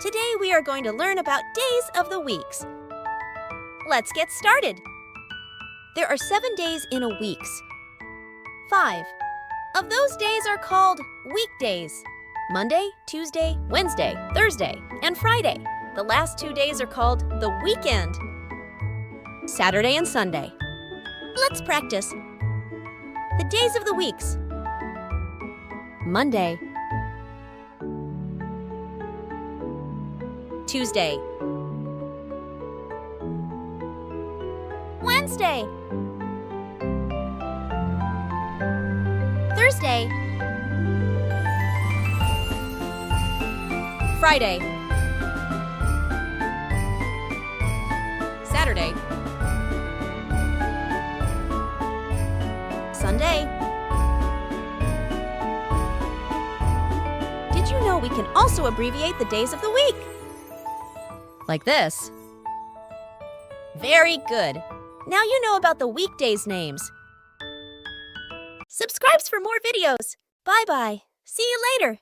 Today we are going to learn about days of the weeks. Let's get started. There are 7 days in a week. 5 of those days are called weekdays. Monday, Tuesday, Wednesday, Thursday, and Friday. The last 2 days are called the weekend. Saturday and Sunday. Let's practice. The days of the weeks. Monday, Tuesday, Wednesday, Thursday, Friday, Saturday, Sunday. Did you know we can also abbreviate the days of the week? Like this. Very good. Now you know about the weekdays' names. Subscribe for more videos. Bye-bye. See you later.